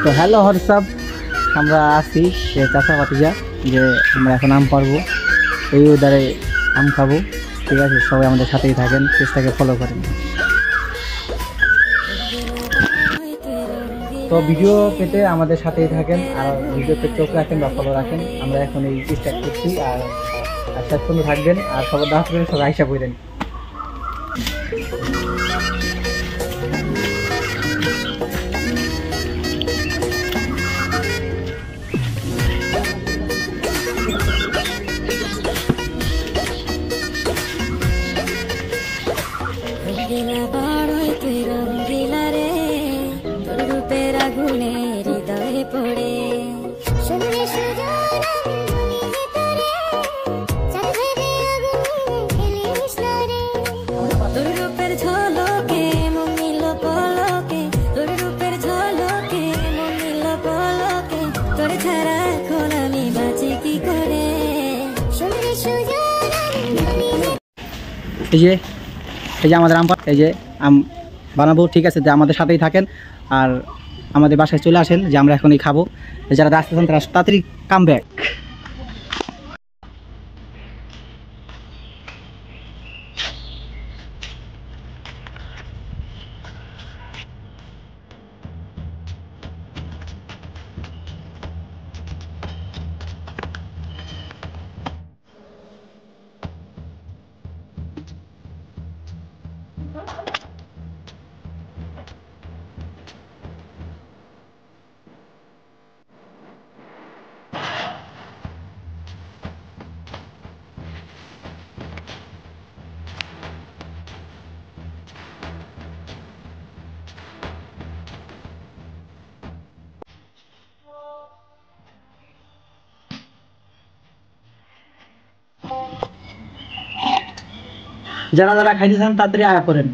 তো hello WhatsApp, আমরা আছি যে চাষা পাতিজা, যে আমরা এখন আম পারবো, এই ওয়েদারে আম খাবো। ঠিক আছে, সবাই আমাদের সাথেই থাকেন, পেজটাকে ফলো করেন। তো ভিডিও পেতে আমাদের সাথেই থাকেন, আর ভিডিওতে চোখ রাখেন বা ফলো রাখেন। আমরা এখন এই স্টার্ট করছি, আর শেষ পর্যন্ত থাকবেন, আর সবার দাওয়াত করেন, সবাই আইসা করেন। এই যে আমাদের আম, এই যে আম বানাবো। ঠিক আছে, যে আমাদের সাথেই থাকেন আর আমাদের বাসায় চলে আসেন, যে আমরা এখনই খাবো। যারা রাস্তা আছেন তারা তাড়াতাড়ি কাম ব্যাক। যারা যারা খাইতেছেন তাড়াতাড়ি আয়া করেন।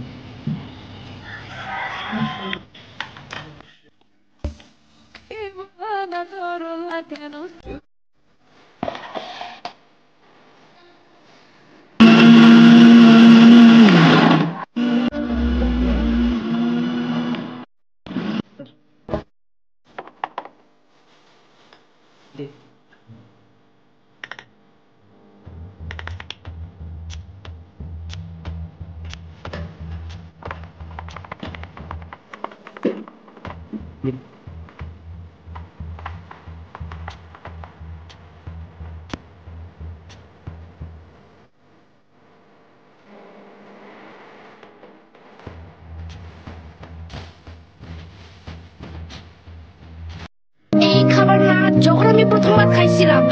এই খাবারটা যখন আমি প্রথমবার খাইছিলাম